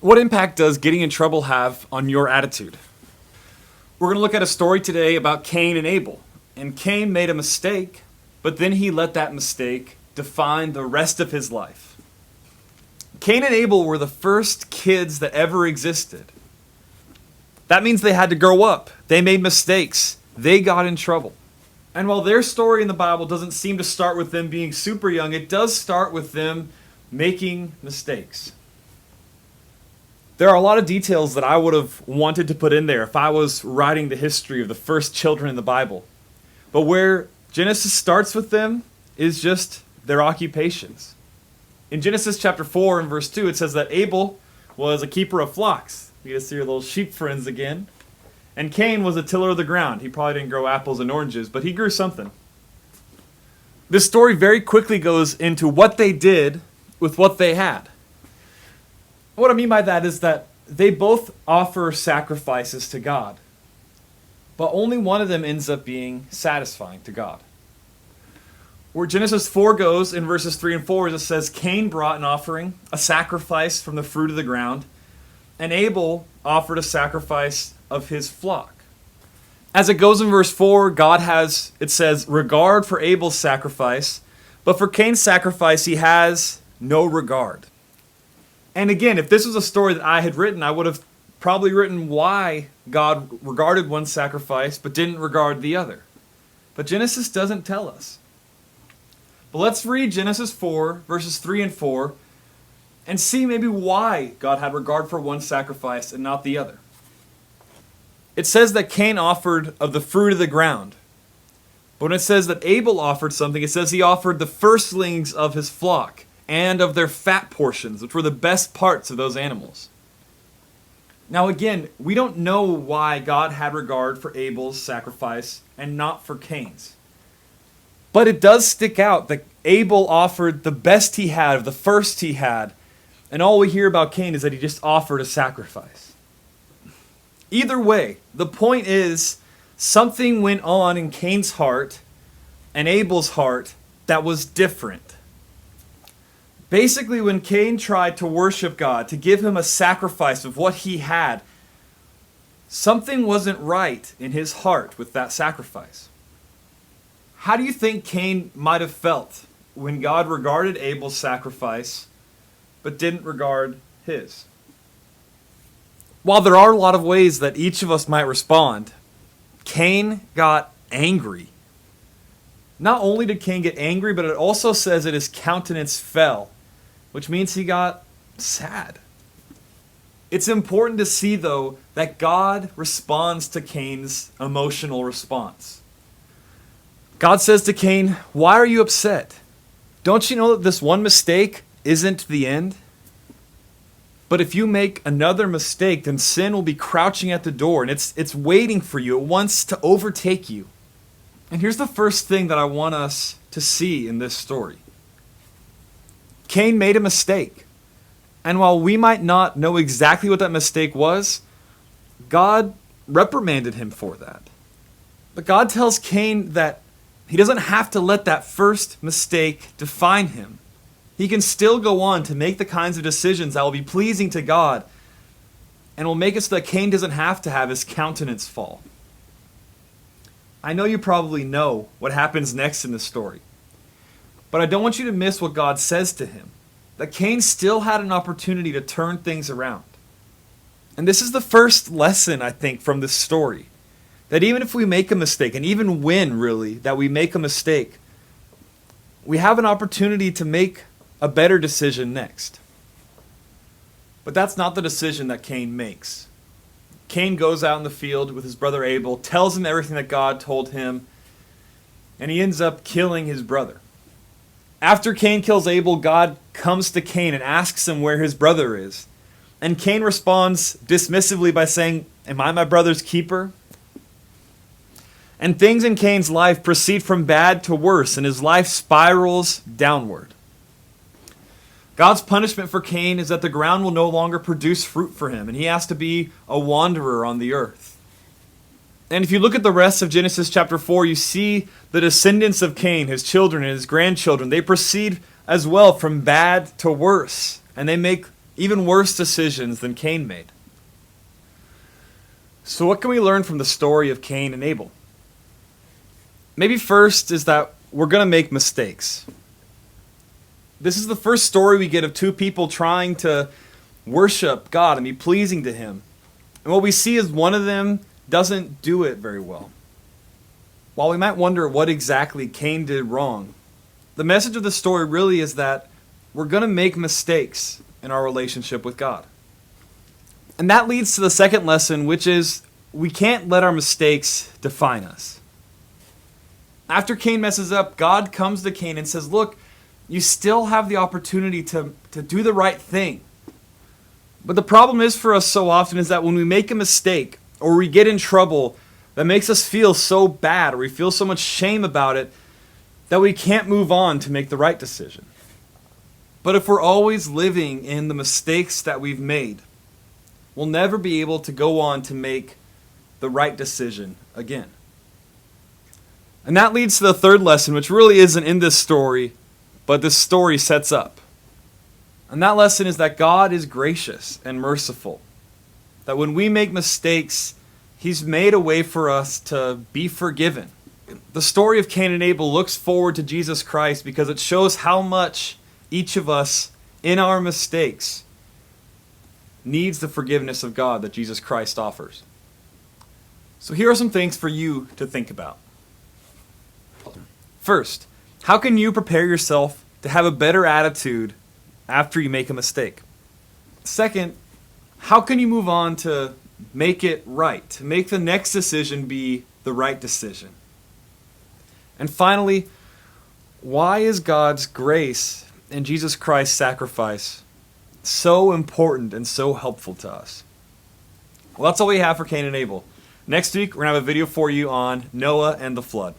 What impact does getting in trouble have on your attitude? We're going to look at a story today about Cain and Abel. And Cain made a mistake, but then he let that mistake define the rest of his life. Cain and Abel were the first kids that ever existed. That means they had to grow up. They made mistakes. They got in trouble. And while their story in the Bible doesn't seem to start with them being super young, it does start with them making mistakes. There are a lot of details that I would have wanted to put in there if I was writing the history of the first children in the Bible. But where Genesis starts with them is just their occupations. In Genesis chapter 4 and verse 2, it says that Abel was a keeper of flocks. You get to see your little sheep friends again. And Cain was a tiller of the ground. He probably didn't grow apples and oranges, but he grew something. This story very quickly goes into what they did with what they had. What I mean by that is that they both offer sacrifices to God, but only one of them ends up being satisfying to God. Where Genesis 4 goes in verses 3 and 4 is it says, Cain brought an offering, a sacrifice from the fruit of the ground, and Abel offered a sacrifice of his flock. As it goes in verse 4, God has, it says, regard for Abel's sacrifice, but for Cain's sacrifice he has no regard. And again, if this was a story that I had written, I would have probably written why God regarded one sacrifice but didn't regard the other. But Genesis doesn't tell us. But let's read Genesis 4, verses 3 and 4, and see maybe why God had regard for one sacrifice and not the other. It says that Cain offered of the fruit of the ground. But when it says that Abel offered something, it says he offered the firstlings of his flock and of their fat portions, which were the best parts of those animals. Now again, we don't know why God had regard for Abel's sacrifice and not for Cain's. But it does stick out that Abel offered the best he had, the first he had, and all we hear about Cain is that he just offered a sacrifice. Either way, the point is, something went on in Cain's heart and Abel's heart that was different. Basically, when Cain tried to worship God, to give him a sacrifice of what he had, something wasn't right in his heart with that sacrifice. How do you think Cain might have felt when God regarded Abel's sacrifice but didn't regard his? While there are a lot of ways that each of us might respond, Cain got angry. Not only did Cain get angry, but it also says that his countenance fell, which means he got sad. It's important to see, though, that God responds to Cain's emotional response. God says to Cain, "Why are you upset? Don't you know that this one mistake isn't the end? But if you make another mistake, then sin will be crouching at the door, and it's waiting for you. It wants to overtake you." And here's the first thing that I want us to see in this story. Cain made a mistake. And while we might not know exactly what that mistake was, God reprimanded him for that. But God tells Cain that he doesn't have to let that first mistake define him. He can still go on to make the kinds of decisions that will be pleasing to God and will make it so that Cain doesn't have to have his countenance fall. I know you probably know what happens next in the story, but I don't want you to miss what God says to him, that Cain still had an opportunity to turn things around. And this is the first lesson, I think, from this story, that even if we make a mistake, and even when, really, that we make a mistake, we have an opportunity to make a better decision next. But that's not the decision that Cain makes. Cain goes out in the field with his brother Abel, tells him everything that God told him, and he ends up killing his brother. After Cain kills Abel, God comes to Cain and asks him where his brother is. And Cain responds dismissively by saying, "Am I my brother's keeper?" And things in Cain's life proceed from bad to worse, and his life spirals downward. God's punishment for Cain is that the ground will no longer produce fruit for him, and he has to be a wanderer on the earth. And if you look at the rest of Genesis chapter 4, you see the descendants of Cain, his children and his grandchildren, they proceed as well from bad to worse, and they make even worse decisions than Cain made. So what can we learn from the story of Cain and Abel? Maybe first is that we're going to make mistakes. This is the first story we get of two people trying to worship God and be pleasing to Him. And what we see is one of them doesn't do it very well. While we might wonder what exactly Cain did wrong, the message of the story really is that we're going to make mistakes in our relationship with God. And that leads to the second lesson, which is we can't let our mistakes define us. After Cain messes up, God comes to Cain and says, look, you still have the opportunity to do the right thing. But the problem is for us so often is that when we make a mistake or we get in trouble that makes us feel so bad or we feel so much shame about it that we can't move on to make the right decision. But if we're always living in the mistakes that we've made, we'll never be able to go on to make the right decision again. And that leads to the third lesson, which really isn't in this story, but this story sets up. And that lesson is that God is gracious and merciful. That when we make mistakes, He's made a way for us to be forgiven. The story of Cain and Abel looks forward to Jesus Christ because it shows how much each of us, in our mistakes, needs the forgiveness of God that Jesus Christ offers. So here are some things for you to think about. First, how can you prepare yourself to have a better attitude after you make a mistake? Second, how can you move on to make it right, to make the next decision be the right decision? And finally, why is God's grace and Jesus Christ's sacrifice so important and so helpful to us? Well, that's all we have for Cain and Abel. Next week, we're going to have a video for you on Noah and the flood.